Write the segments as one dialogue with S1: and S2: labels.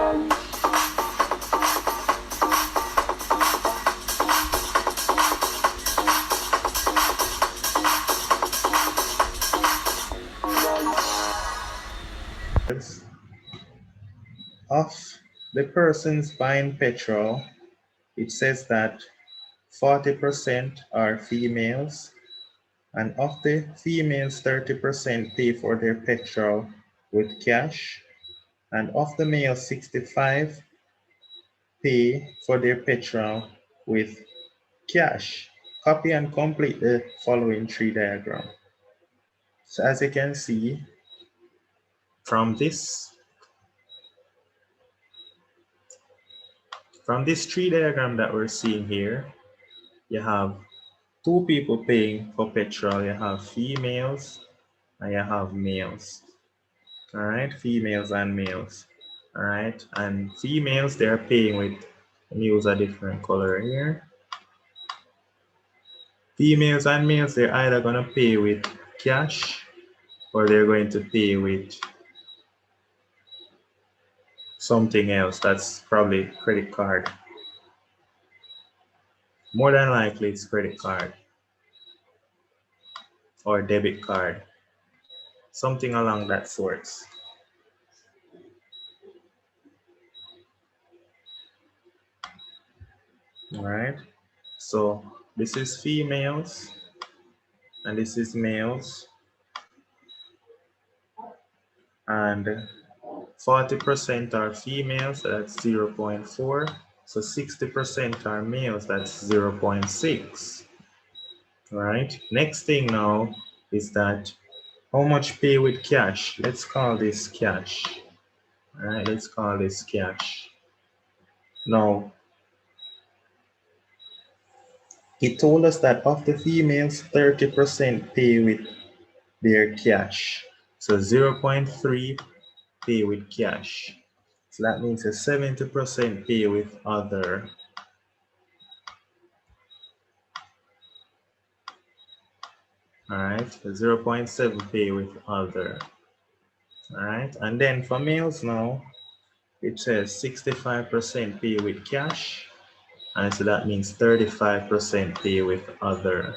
S1: Of the persons buying petrol, it says that 40% are females, and of the females, 30% pay for their petrol with cash, and of the males, 65 pay for their petrol with cash. Copy and complete the following tree diagram. So as you can see from this tree diagram that we're seeing here, you have two people paying for petrol. You have females and you have males. All right, females and males. All right, and females, they're paying with, let me use a different color here. Females and males, they're either going to pay with cash or they're going to pay with something else. That's probably credit card. More than likely, it's credit card or debit card, something along that sorts. All right, so this is females and this is males, and 40% are females, so that's 0.4. So 60% are males, that's 0.6. All right, next thing now is that how much pay with cash? Let's call this cash. All right, let's call this cash. Now, it told us that of the females, 30% pay with their cash. So 0.3 pay with cash. So that means a 70% pay with other. All right, 0.7 pay with other. All right, and then for males now, it says 65% pay with cash. And so that means 35% pay with other.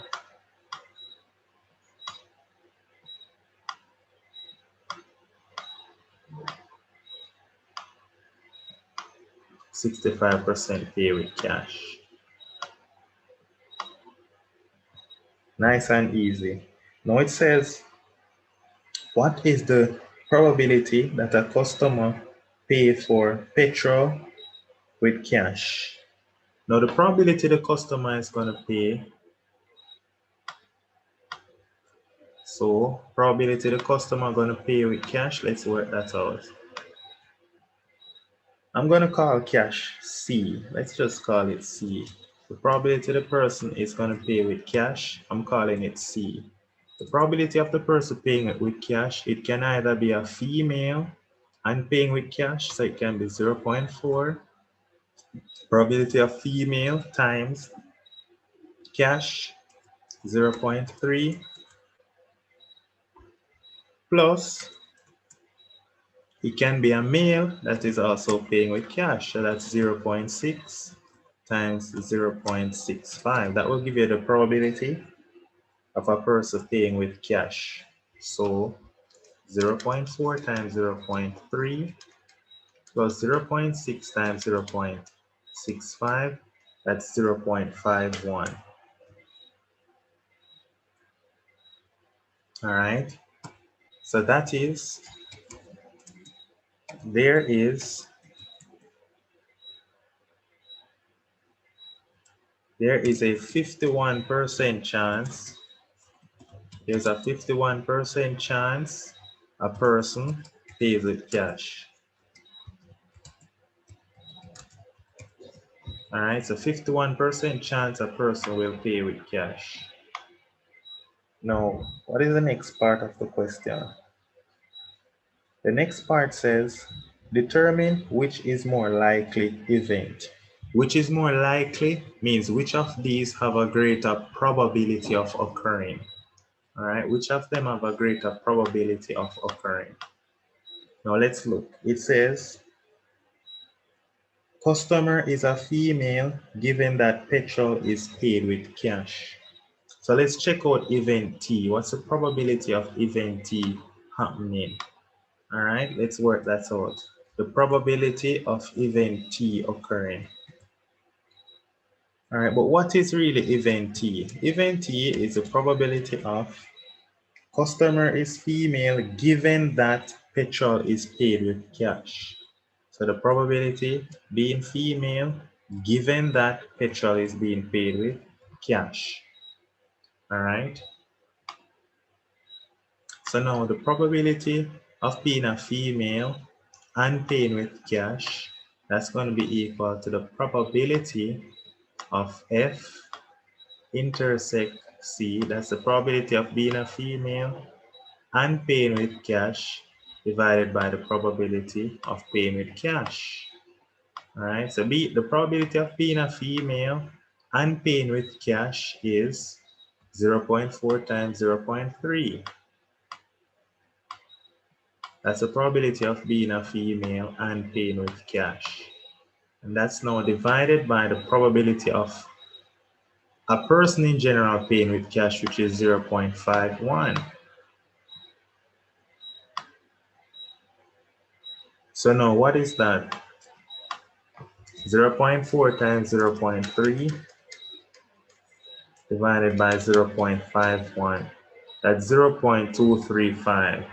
S1: %65 pay with cash. Nice and easy. Now it says, what is the probability that a customer pay for petrol with cash? Now the probability the customer is going to pay, so probability the customer going to pay with cash, let's work that out. I'm going to call cash C. Let's just call it C. The probability the person is going to pay with cash, I'm calling it C. The probability of the person paying it with cash, it can either be a female and paying with cash, so it can be 0.4. Probability of female times cash, 0.3, plus it can be a male that is also paying with cash, so that's 0.6 times 0.65. That will give you the probability of a person paying with cash. So 0.4 times 0.3 plus 0.6 times 0.65, that's 0.51. All right, so that is, there is a 51% chance, there's a 51% chance a person pays with cash. All right, so 51% chance a person will pay with cash. Now, what is the next part of the question? The next part says, determine which is more likely event. Which is more likely means which of these have a greater probability of occurring. All right, which of them have a greater probability of occurring? Now let's look. It says, Customer is a female given that petrol is paid with cash. So let's check out event T. What's the probability of event T happening? All right, let's work that out. The probability of event T occurring. All right, but what is really event T? Event T is the probability of customer is female given that petrol is paid with cash. So the probability being female given that petrol is being paid with cash. All right. So now the probability of being a female and paying with cash, that's going to be equal to the probability of F intersect C, that's the probability of being a female and paying with cash divided by the probability of paying with cash. All right, so the probability of being a female and paying with cash is 0.4 times 0.3. That's the probability of being a female and paying with cash. And that's now divided by the probability of a person in general paying with cash, which is 0.51. So now what is that? 0.4 times 0.3 divided by 0.51. That's 0.235.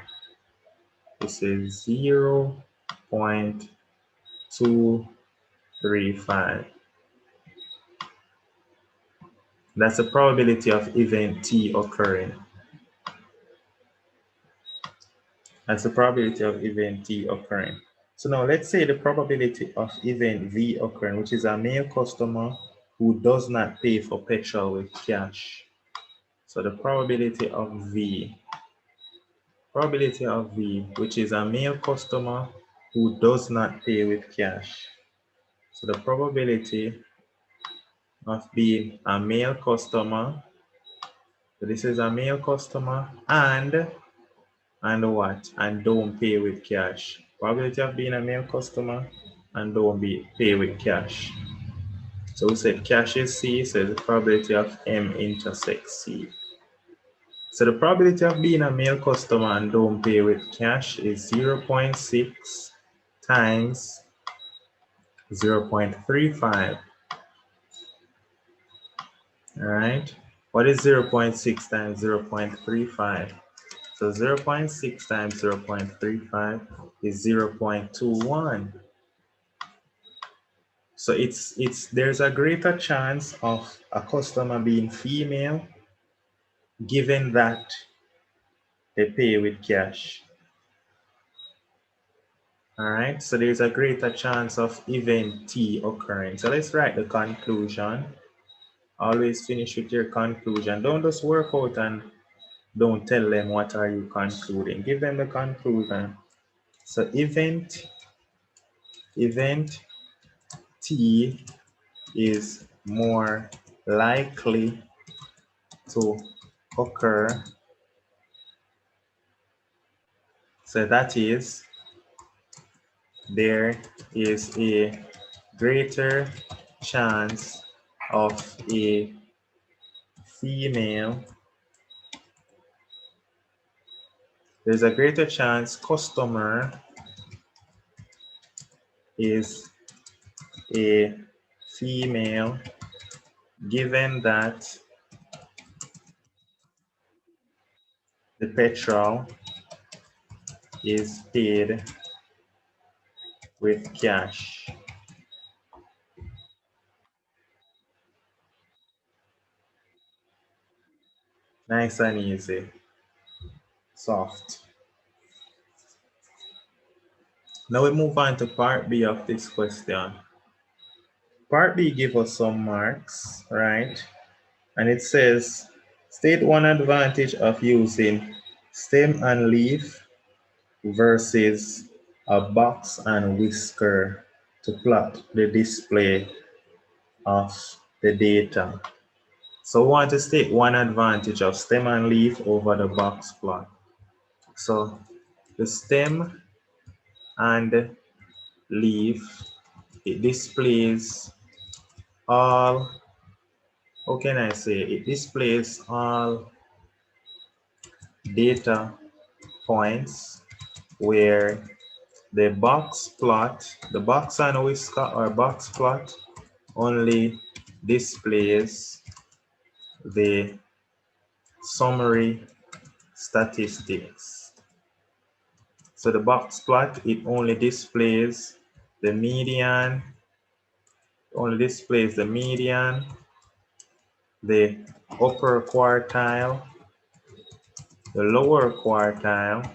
S1: This is 0.235. That's the probability of event T occurring. That's the probability of event T occurring. So now let's say the probability of event V occurring, which is a male customer who does not pay for petrol with cash. So the probability of V, which is a male customer who does not pay with cash. So the probability of being a male customer, so this is a male customer and what? And don't pay with cash. Probability of being a male customer and don't pay with cash. So we said cash is C, so the probability of M intersects C. So the probability of being a male customer and don't pay with cash is 0.6 times 0.35. All right. What is 0.6 times 0.35? So 0.6 times 0.35 is 0.21. So there's a greater chance of a customer being female given that they pay with cash. All right, so there's a greater chance of event T occurring. So let's write the conclusion. Always finish with your conclusion. Don't just work out and don't tell them what are you concluding. Give them the conclusion. So event T is more likely to occur. So that is, there is a greater chance of a female. There's a greater chance customer is a female given that the petrol is paid with cash. Nice and easy. Soft. Now we move on to part B of this question. Part B gives us some marks, right? And it says, state one advantage of using stem and leaf versus a box and whisker to plot the display of the data. So we want to state one advantage of stem and leaf over the box plot. So the stem and leaf it displays all, how can I say, it displays all data points where the box plot, the box and whisker or box plot only displays the summary statistics. So the box plot, it only displays the median, the upper quartile, the lower quartile,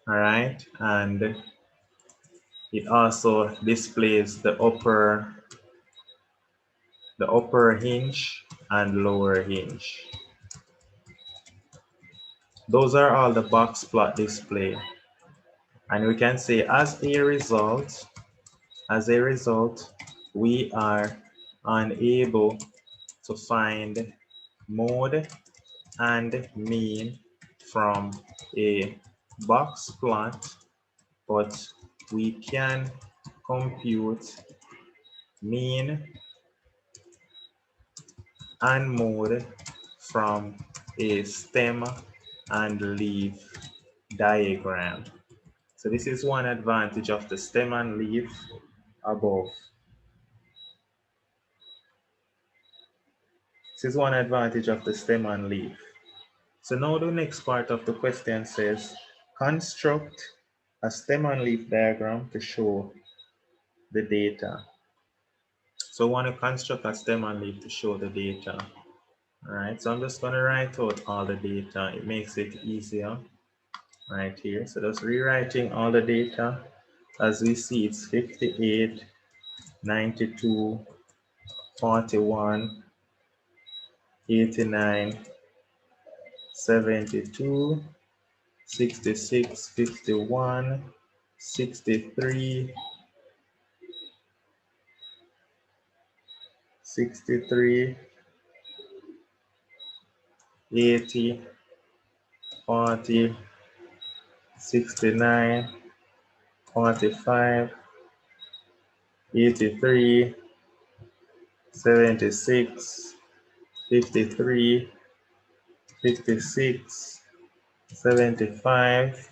S1: all right, and it also displays the upper hinge and lower hinge. Those are all the box plot display. And we can say as a result, we are unable to find mode and mean from a box plot, but we can compute mean and mode from a stem and leaf diagram. So this is one advantage of the stem and leaf above. This is one advantage of the stem and leaf. So now the next part of the question says, construct a stem and leaf diagram to show the data. So I want to construct a stem and leaf to show the data. All right, so I'm just going to write out all the data. It makes it easier right here. So just rewriting all the data. As we see, it's 58, 92, 41, 89, 72, 66, 51, 63, 80, 40, 69, 45, 83, 76, 53, 56, 75,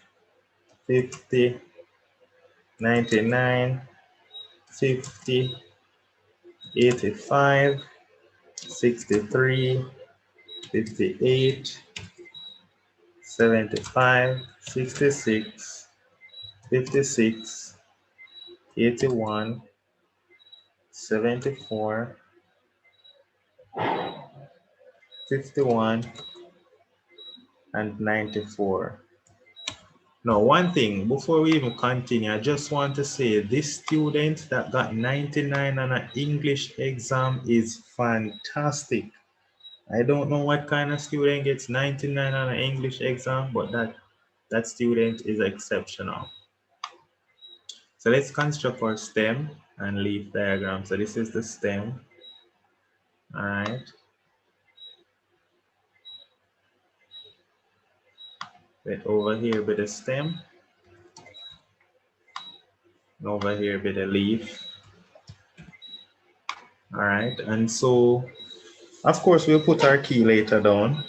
S1: 50, 99, 50, 85, 63, 58, 75, 66, 56, 81, 74, 51, and 94. Now, one thing before we even continue, I just want to say this student that got 99 on an English exam is fantastic. I don't know what kind of student gets 99 on an English exam, but that student is exceptional. So let's construct our stem and leaf diagram. So this is the stem. All right. Then over here be the stem. And over here be the leaf. All right. And so, of course, we'll put our key later down.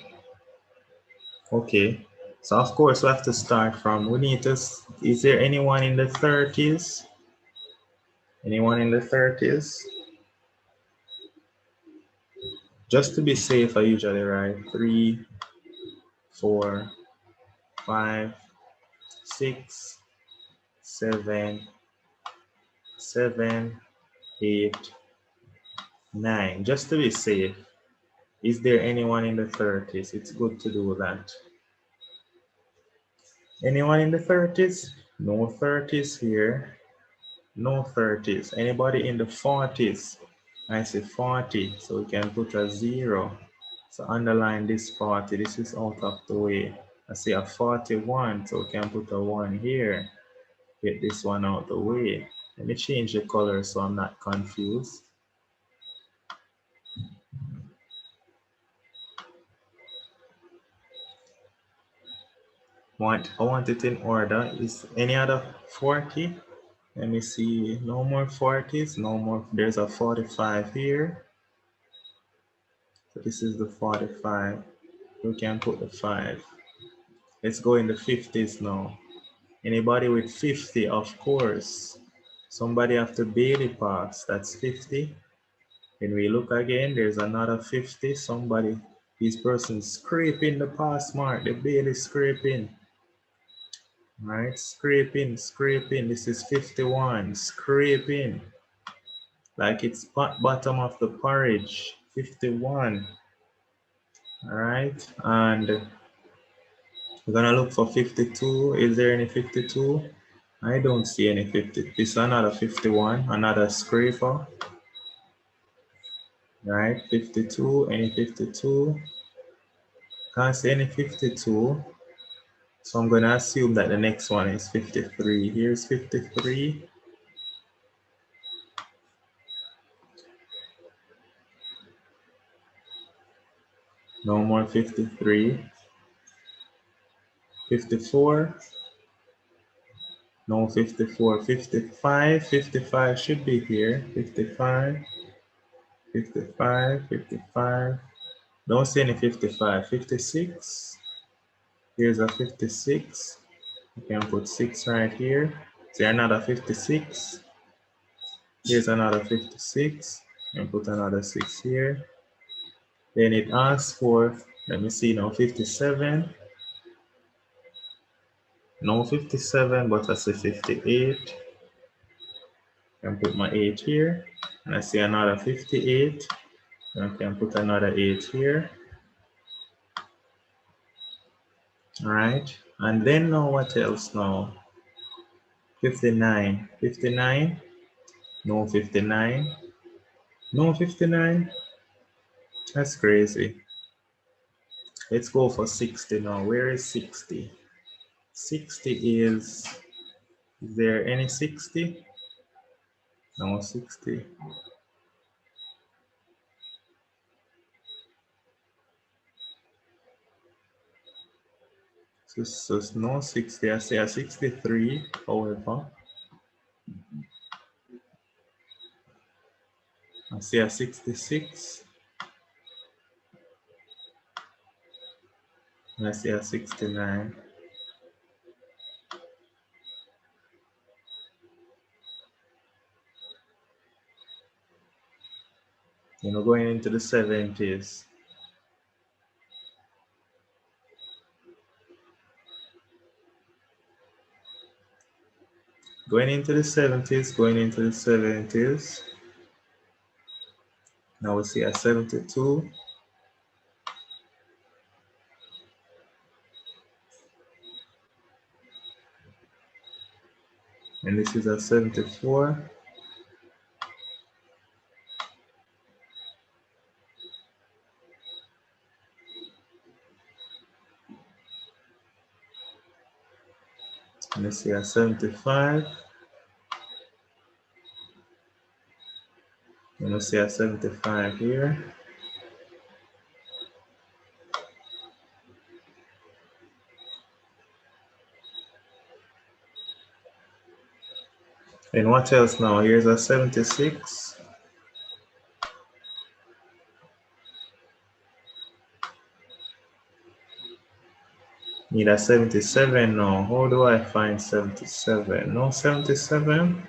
S1: Okay. So, of course, we have to start from, we need to, is there anyone in the 30s? Anyone in the 30s? Just to be safe, I usually write 3, 4, 5, 6, 7, 8, 9. Just to be safe. Is there anyone in the 30s? It's good to do that. Anyone in the 30s? No 30s here. No 30s. Anybody in the 40s? I say 40, so we can put a 0. So underline this 40. This is out of the way. I say a 41, so we can put a 1 here. Get this one out the way. Let me change the color so I'm not confused. I want it in order. Is any other 40? Let me see. No more 40s. No more. There's a 45 here. So this is the 45. We can put the 5. Let's go in the 50s now. Anybody with 50, of course. Somebody after Bailey Parks, that's 50. When we look again, there's another 50. Somebody, this person scraping the pass mark, the Bailey scraping. Right, scraping, scraping. This is 51, scraping. Like it's bottom of the porridge, 51. All right, and we're gonna look for 52. Is there any 52? I don't see any 50. This is another 51, another scraper. Right, 52, any 52? Can't see any 52. So I'm gonna assume that the next one is 53. Here's 53. No more 53. 54. No 54. 55. 55 should be here. 55. 55. 55. Don't see any 55. 56. Here's a 56. You can put 6 right here. Is there another 56? Here's another 56. You can put another 6 here. Then it asks for, let me see now, 57. No 57, but I see 58. I can put my 8 here. And I see another 58. And I can put another 8 here. All right. And then now what else now? 59. 59. No 59. No 59. That's crazy. Let's go for 60 now. Where is 60? 60 is there any 60? No 60. So no 60. I see a 63, however. I see a 66. And I see a 69. You know, going into the 70s. Going into the 70s, going into the 70s. Now we see a 72. And this is a 74. And let's see a 75. And let's see a 75 here. And what else now? Here's a 76. Need a 77 now. How do I find 77? No 77?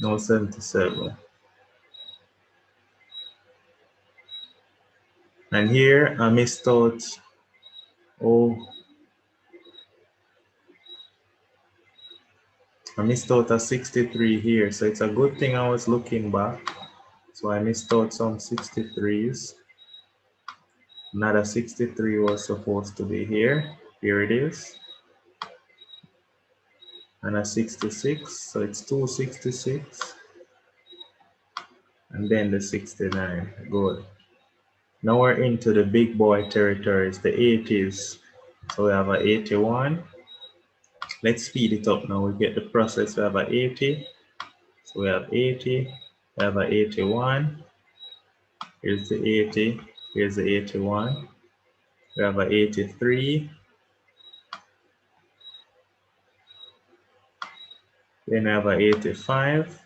S1: No 77. And here I missed out. Oh, I missed out a 63 here. So it's a good thing I was looking back. So I missed out some 63s. Another 63 was supposed to be here. Here it is. And a 66. So it's 266. And then the 69. Good. Now we're into the big boy territories, the 80s. So we have a 81. Let's speed it up now. We get the process. We have a 80. So we have 80. We have a 81. Here's the 80. Here's the 81. We have a 83. Then we have a 85.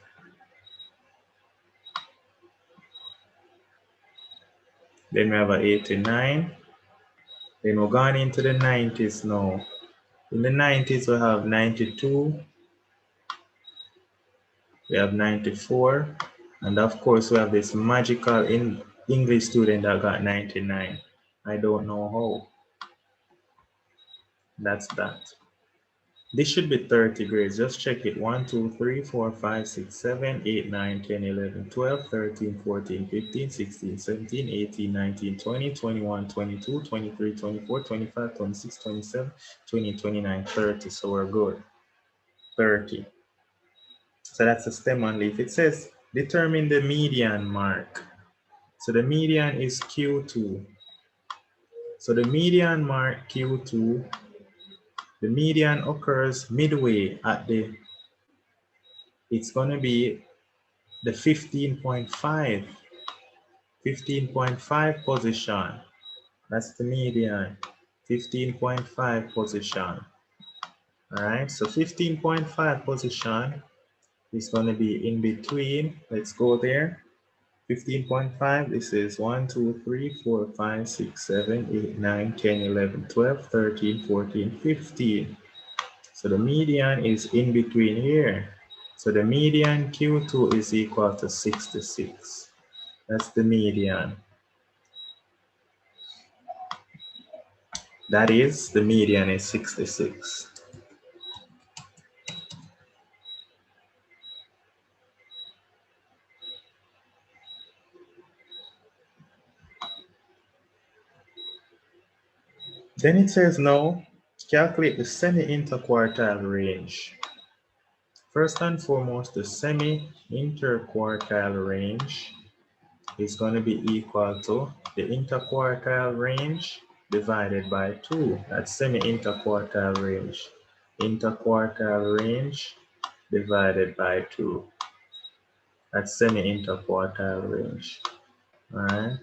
S1: Then we have a 89. Then we're going into the 90s now. In the 90s, we have 92. We have 94. And of course, we have this magical English student that got 99. I don't know how. That's that. This should be 30 grades. Just check it. 1, 2, 3, 4, 5, 6, 7, 8, 9, 10, 11, 12, 13, 14, 15, 16, 17, 18, 19, 20, 21, 22, 23, 24, 25, 26, 27, 20, 29, 30. So we're good. 30. So that's the stem and leaf. It says determine the median mark. So the median is Q2. So the median mark Q2, the median occurs midway at it's going to be the 15.5 position. That's the median, 15.5 position. All right, so 15.5 position is going to be in between. Let's go there. 15.5, this is 1, 2, 3, 4, 5, 6, 7, 8, 9, 10, 11, 12, 13, 14, 15. So the median is in between here. So the median Q2 is equal to 66. That's the median. That is, the median is 66. Then it says now, calculate the semi-interquartile range. First and foremost, the semi-interquartile range is going to be equal to the interquartile range divided by 2. That's semi-interquartile range. Interquartile range divided by 2. That's semi-interquartile range. All right.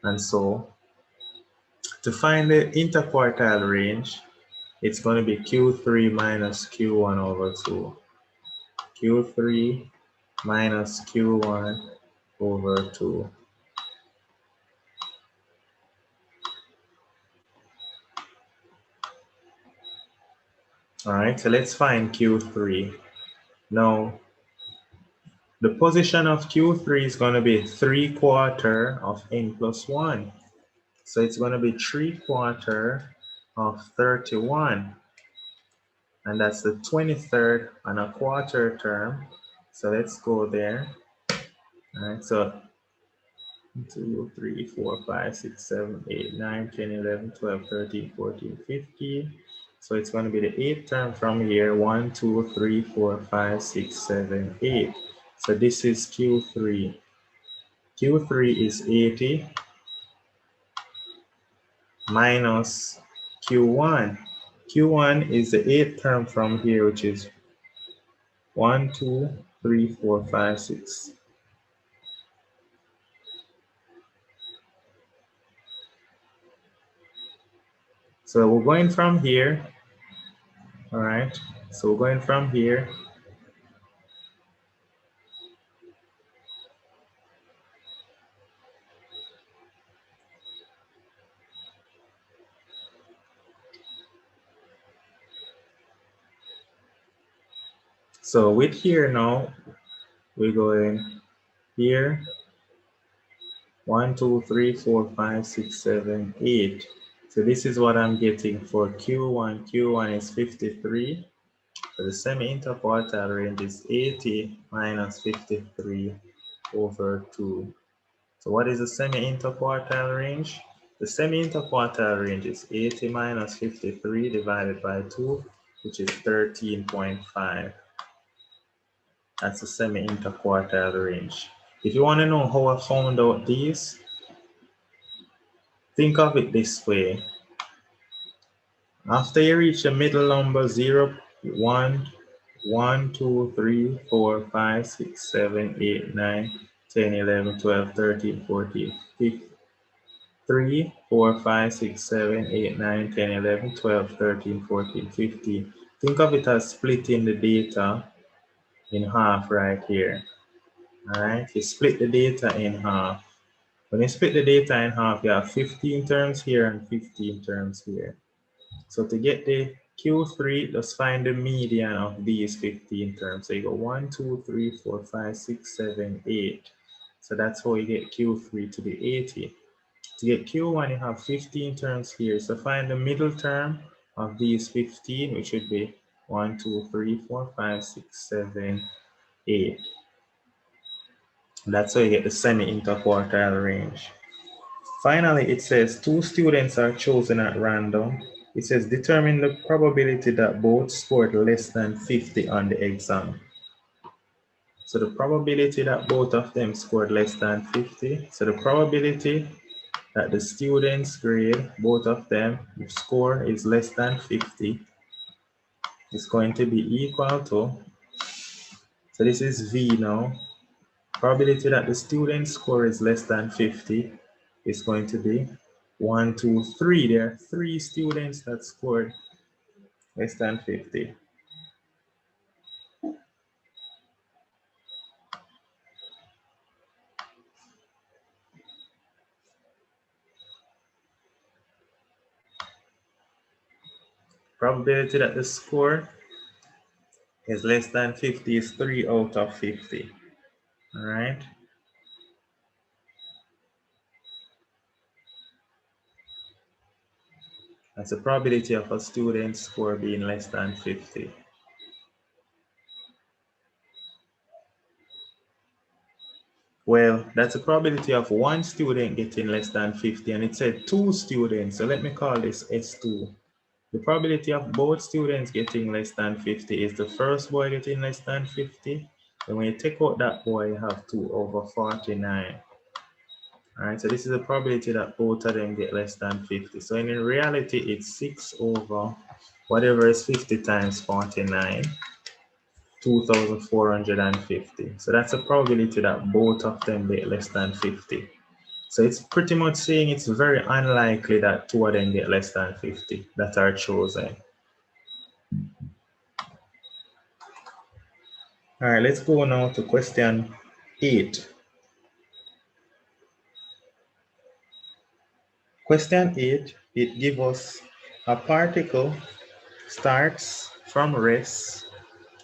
S1: And so to find the interquartile range, it's going to be Q3 minus Q1 over 2. Q3 minus Q1 over 2. All right, so let's find Q3. Now, the position of Q3 is going to be 3/4 of n plus 1. So it's going to be 3/4 of 31. And that's the 23rd and a quarter term. So let's go there. All right, so 2, 3, 4, 5, 6, 7, 8, 9, 10, 11, 12, 13, 14, 15. So it's going to be the 8th term from here. 1, 2, 3, 4, 5, 6, 7, 8. So this is Q3. Q3 is 80 minus Q1. Q1 is the 8th term from here, which is 1, 2, 3, 4, 5, 6. So we're going from here. All right. So we're going from here. So with here now, we're going here. 1, 2, 3, 4, 5, 6, 7, 8. So this is what I'm getting for Q1. Q1 is 53. So the semi-interquartile range is 80 minus 53 over 2. So what is the semi-interquartile range? The semi-interquartile range is 80 minus 53 divided by 2, which is 13.5. That's the semi-interquartile range. If you want to know how I found out these, think of it this way. After you reach the middle number 0, 1, 1, 2, 3, 4, 5, 6, 7, 8, 9, 10, 11, 12, 13, 14, 15, 3, 4, 5, 6, 7, 8, 9, 10, 11, 12, 13, 14, 15. Think of it as splitting the data in half right here. All right, you split the data in half. When you split the data in half, you have 15 terms here and 15 terms here. So to get the Q3, just find the median of these 15 terms. So you go 1, 2, 3, 4, 5, 6, 7, 8. So that's how you get Q3 to be 80. To get Q1, you have 15 terms here. So find the middle term of these 15, which would be 1, 2, 3, 4, 5, 6, 7, 8. That's how you get the semi-interquartile range. Finally, it says 2 students are chosen at random. It says determine the probability that both scored less than 50 on the exam. So the probability that both of them scored less than 50. So the probability that the students grade, both of them, the score is less than 50 is going to be equal to, so this is V now, probability that the student score is less than 50 is going to be 1, 2, 3. There are 3 students that scored less than 50. Probability that the score is less than 50 is 3 out of 50. All right. That's the probability of a student's score being less than 50. Well, that's a probability of 1 student getting less than 50, and it said 2 students, so let me call this S2. The probability of both students getting less than 50 is the first boy getting less than 50. And when you take out that boy, you have 2 over 49. All right, so this is the probability that both of them get less than 50. So in reality, it's 6 over whatever is 50 times 49, 2,450. So that's a probability that both of them get less than 50. So it's pretty much saying it's very unlikely that 2 of them get less than 50 that are chosen. All right, let's go now to question 8. Question 8, it gives us a particle starts from rest.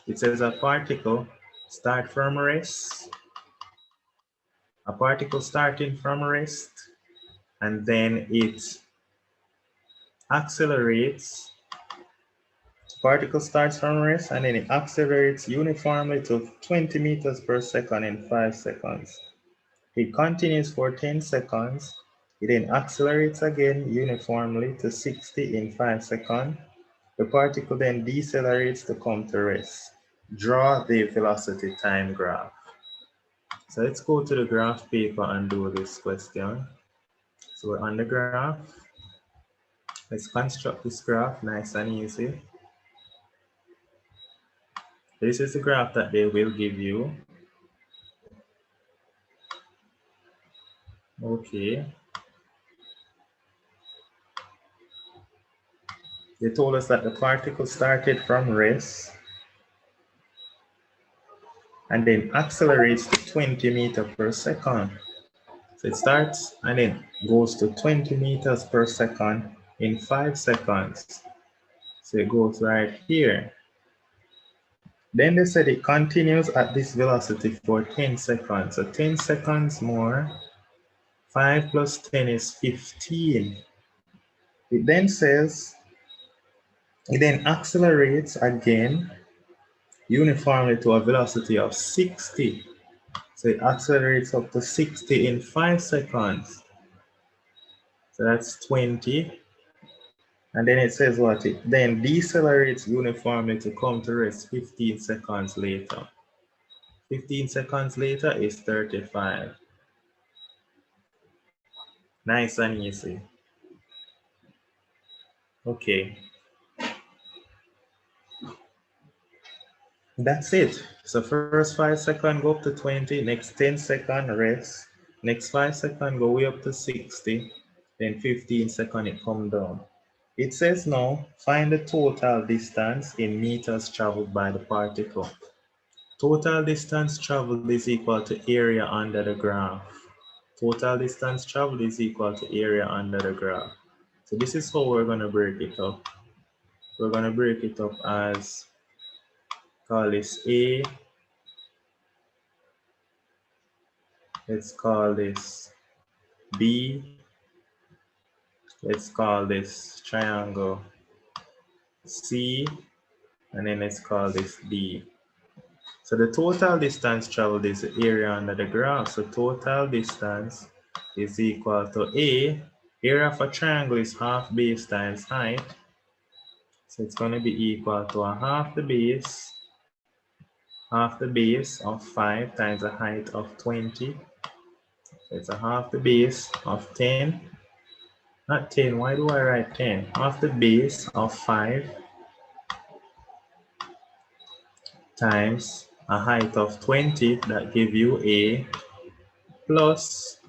S1: It says a particle start from rest, a particle starting from rest, and then it accelerates. Particle starts from rest and then it accelerates uniformly to 20 meters per second in 5 seconds. It continues for 10 seconds. It then accelerates again uniformly to 60 in 5 seconds. The particle then decelerates to come to rest. Draw the velocity time graph. So let's go to the graph paper and do this question. So we're on the graph. Let's construct this graph nice and easy. This is the graph that they will give you. Okay. They told us that the particle started from rest and then accelerates to 20 meters per second. So it starts and then goes to 20 meters per second in 5 seconds. So it goes right here. Then they said it continues at this velocity for 10 seconds. So 10 seconds more, 5 plus 10 is 15. It then says, it then accelerates again uniformly to a velocity of 60. So it accelerates up to 60 in 5 seconds. So that's 20. And then it says what? It then decelerates uniformly to come to rest 15 seconds later. 15 seconds later is 35. Nice and easy. Okay. That's it. So first 5 seconds go up to 20, next 10 seconds rest, next 5 seconds go way up to 60, then 15 seconds it come down. It says now, find the total distance in meters traveled by the particle. Total distance traveled is equal to area under the graph. Total distance traveled is equal to area under the graph. So this is how we're going to break it up. We're going to break it up as, call this A. Let's call this B. Let's call this triangle C. And then let's call this D. So the total distance traveled is the area under the graph. So total distance is equal to A. Area of a triangle is half base times height. So it's going to be equal to a half the base of 5 times a height of 20. So it's a half the base of 10. Not 10, why do I write 10? Half the base of 5 times a height of 20, that give you A, plus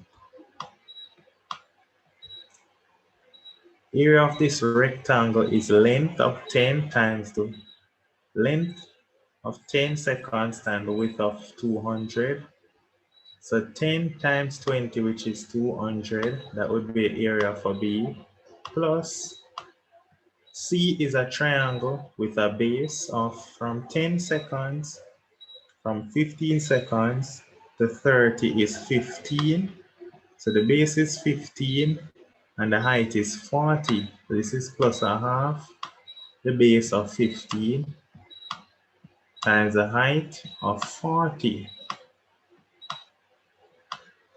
S1: area of this rectangle is length of 10 times the length of 10 seconds times the width of 200. So 10 times 20, which is 200, that would be area for B, plus C is a triangle with a base of from 10 seconds, from 15 seconds to 30 is 15. So the base is 15 and the height is 40. This is plus a half the base of 15 times the height of 40.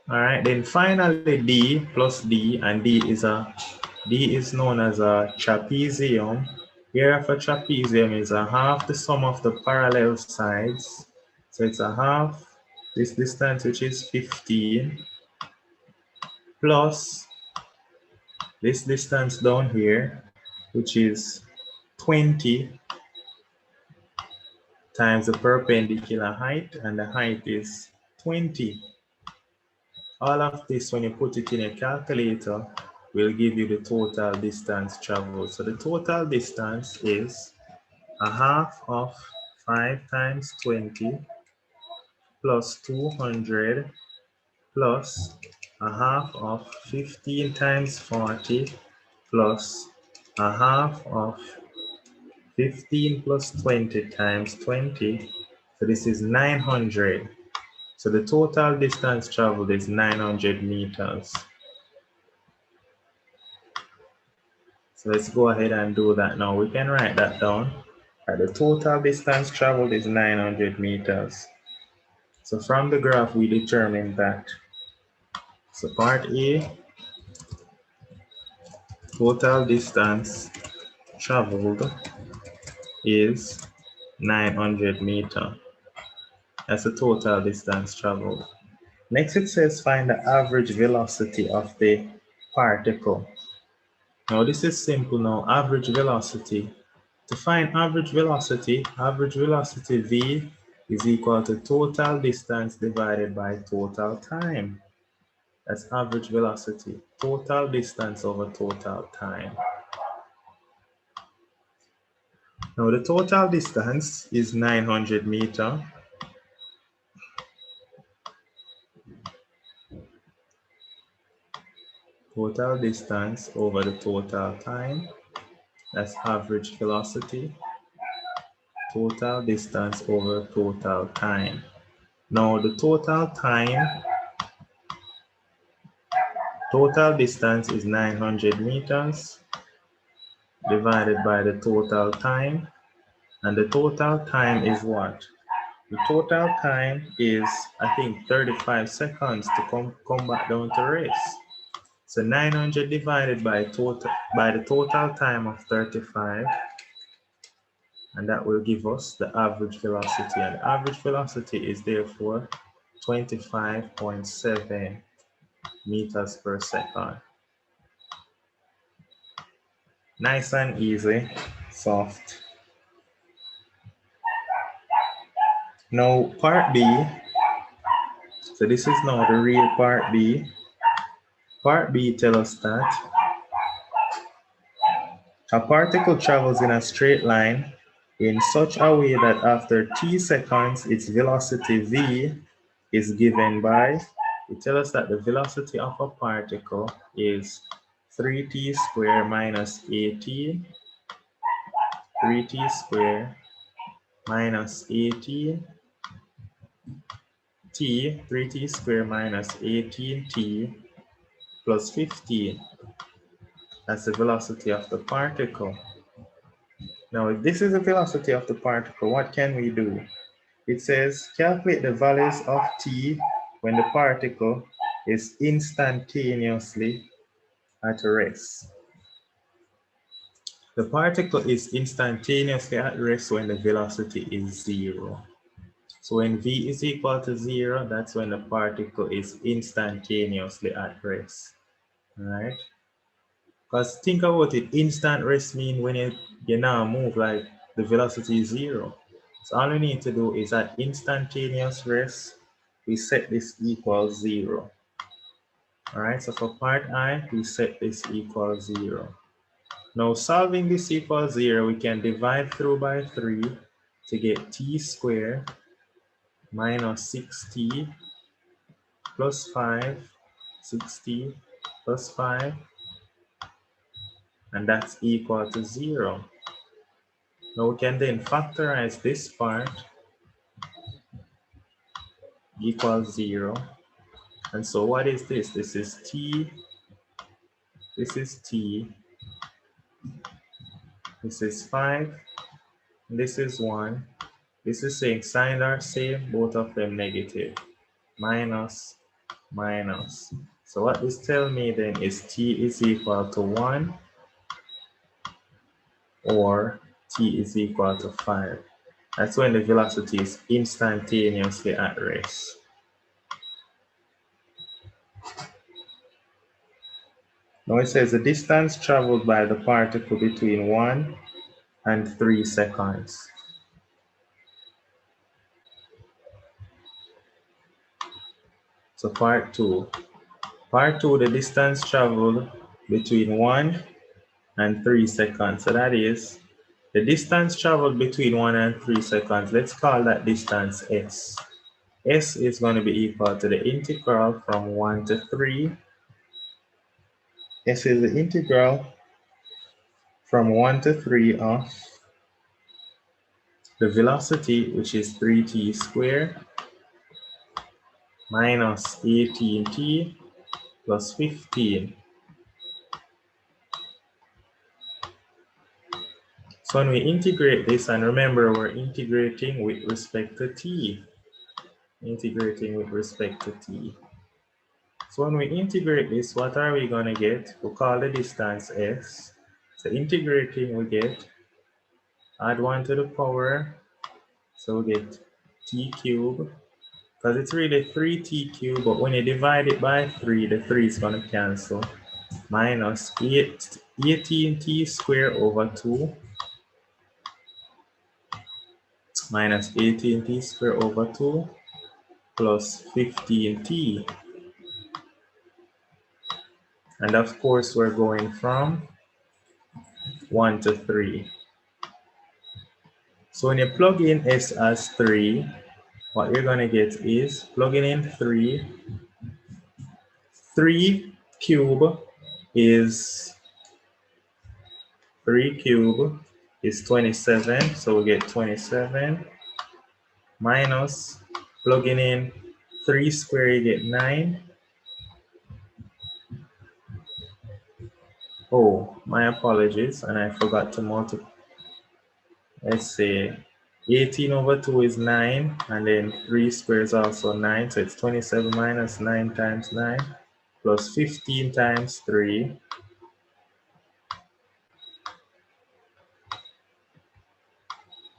S1: All right, then finally D plus D, and D is known as a trapezium. Area of a trapezium is a half the sum of the parallel sides. So it's a half this distance, which is 15, plus this distance down here, which is 20 times the perpendicular height, and the height is 20. All of this, when you put it in a calculator, will give you the total distance traveled. So the total distance is a half of 5 times 20 plus 200 plus a half of 15 times 40 plus a half of 15 plus 20 times 20. So this is 900. So the total distance traveled is 900 meters. So let's go ahead and do that now. We can write that down. The total distance traveled is 900 meters. So from the graph, we determine that. So part A, total distance traveled is 900 meters. That's the total distance traveled. Next, it says find the average velocity of the particle. Now this is simple now, average velocity. To find average velocity V is equal to total distance divided by total time. That's average velocity, total distance over total time. Now the total distance is 900 meters. Total distance over the total time, that's average velocity, total distance over total time. Now the total distance is 900 meters divided by the total time, and the total time is what? The total time is, I think, 35 seconds to come back down to race. So 900 divided by the total time of 35, and that will give us the average velocity. And the average velocity is therefore 25.7 meters per second. Nice and easy, soft. Now part B, so this is now the real part B. Part B tells us that a particle travels in a straight line in such a way that after t seconds, its velocity v is given by, it tells us that the velocity of a particle is 3t squared minus 18, 3t squared minus 18, 3t squared minus 18t plus 15. That's the velocity of the particle. Now, if this is the velocity of the particle, what can we do? It says calculate the values of t when the particle is instantaneously at rest. The particle is instantaneously at rest when the velocity is 0. So when v is equal to 0, that's when the particle is instantaneously at rest. All right? Because think about it, instant rest means when you now move, like the velocity is 0. So all we need to do is at instantaneous rest, we set this equals 0. All right, so for part I, we set this equals 0. Now solving this equals 0, we can divide through by 3 to get t squared minus 6t plus 5, 6t plus 5, and that's equal to 0. Now we can then factorize this part equals 0. And so what is this? This is t, this is t, this is 5, this is 1. This is saying signs are same, both of them negative. Minus, minus. So what this tells me then is t is equal to 1 or t is equal to 5. That's when the velocity is instantaneously at rest. Now it says the distance traveled by the particle between 1 and 3 seconds. So part 2. Part 2, the distance traveled between 1 and 3 seconds. So that is the distance traveled between 1 and 3 seconds. Let's call that distance s. S is going to be equal to the integral from 1 to 3. S is the integral from 1 to 3 of the velocity, which is 3t squared minus 18t plus 15. So when we integrate this, and remember we're integrating with respect to t. Integrating with respect to t. So when we integrate this, what are we going to get? We'll call the distance s. So integrating, we get, add 1 to the power, so we get t cubed, because it's really 3t cubed, but when you divide it by 3, the 3 is going to cancel, minus 18t squared over 2, minus 18t squared over 2, plus 15t. And of course, we're going from 1 to 3. So when you plug in s as 3, what you're going to get is, plugging in 3 cube is 27, so we get 27, minus plugging in 3 square, you get 9. Oh, my apologies, and I forgot to multiply. Let's say 18 over 2 is 9, and then 3 squared is also 9, so it's 27 minus 9 times 9, plus 15 times 3.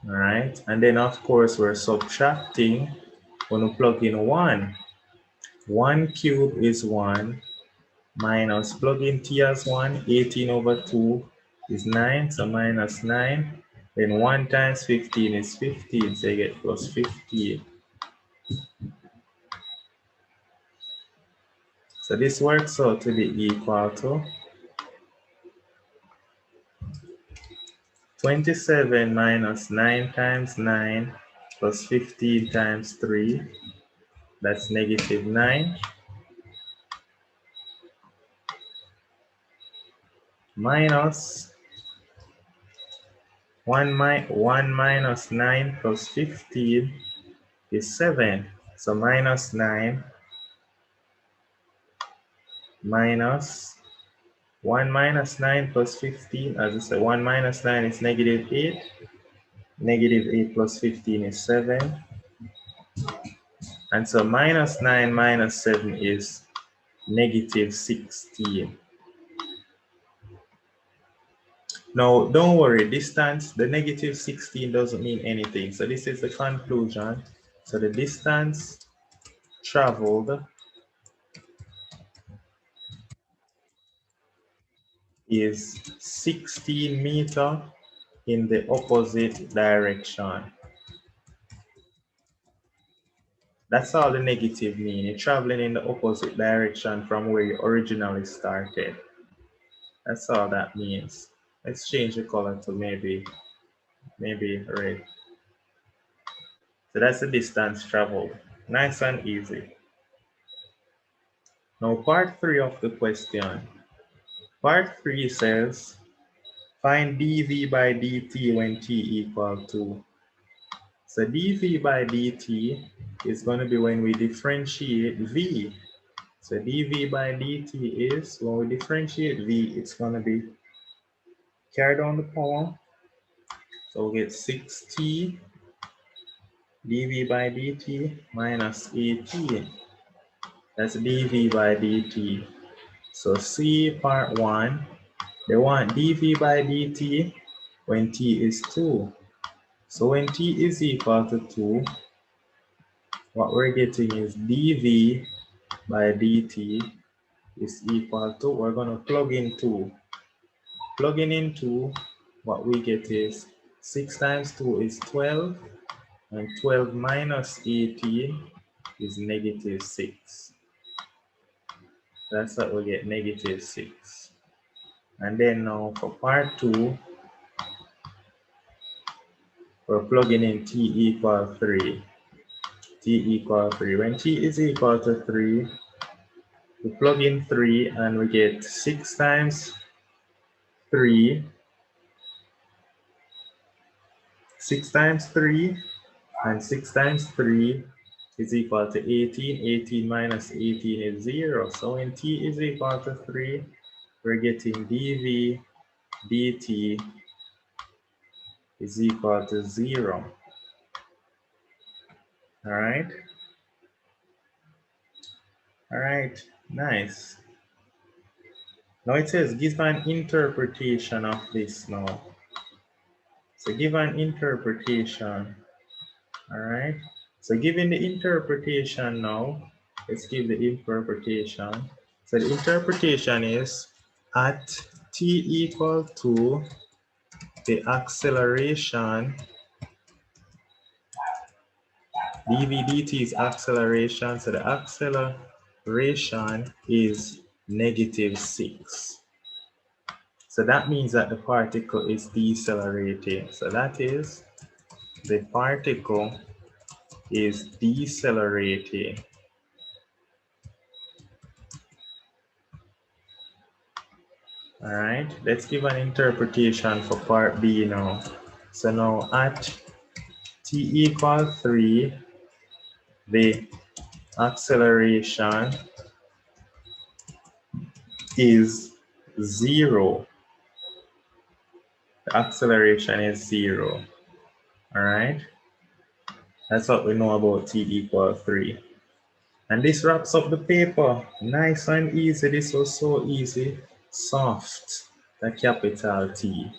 S1: All right, and then of course we're subtracting when we plug in 1. 1 cube is 1, minus plug in t as 1, 18 over 2 is 9, so minus 9. Then 1 times 15 is 15, so you get plus 15. So this works out to be equal to 27 minus 9 times 9 plus 15 times 3, that's negative 9. Minus 1 minus 9 plus 15 is 7. So minus 9 minus 1 minus 9 plus 15, as I said, 1 minus 9 is negative 8. Negative 8 plus 15 is 7. And so minus 9 minus 7 is negative 16. Now, don't worry, distance, the negative 16 doesn't mean anything. So this is the conclusion. So the distance traveled is 16 meters in the opposite direction. That's all the negative mean. You're traveling in the opposite direction from where you originally started. That's all that means. Let's change the color to maybe red. So that's the distance traveled. Nice and easy. Now part 3 of the question. Part 3 says, find dv by dt when t equal to. So dv by dt is going to be when we differentiate v. So dv by dt is, when we differentiate v, it's going to be carry down the power. So we'll get 6t dv by dt minus 18. That's dv by dt. So C part 1, they want dv by dt when t is 2. So when t is equal to 2, what we're getting is dv by dt is equal to, we're going to plug in 2. Plugging in 2, what we get is 6 times 2 is 12, and 12 minus 18 is negative 6. That's what we get, negative 6. And then now for part 2, we're plugging in t equal 3. T equal 3. When t is equal to 3, we plug in 3 and we get 6 times 3. 6 times 3 and 6 times 3 is equal to 18. 18 minus 18 is 0. So when t is equal to 3, we're getting dv dt is equal to 0. All right. All right, nice. Now it says give an interpretation of this now. So give an interpretation. All right. So given the interpretation now, let's give the interpretation. So the interpretation is at t equal to the acceleration, dv dt is acceleration, so the acceleration is negative 6. So that means that the particle is decelerating. So that is, the particle is decelerating. All right, let's give an interpretation for part B now. So now at t equal 3, the acceleration is 0. The acceleration is 0. All right, that's what we know about t equal 3. And this wraps up the paper. Nice and easy. This was so easy. Soft, the capital T.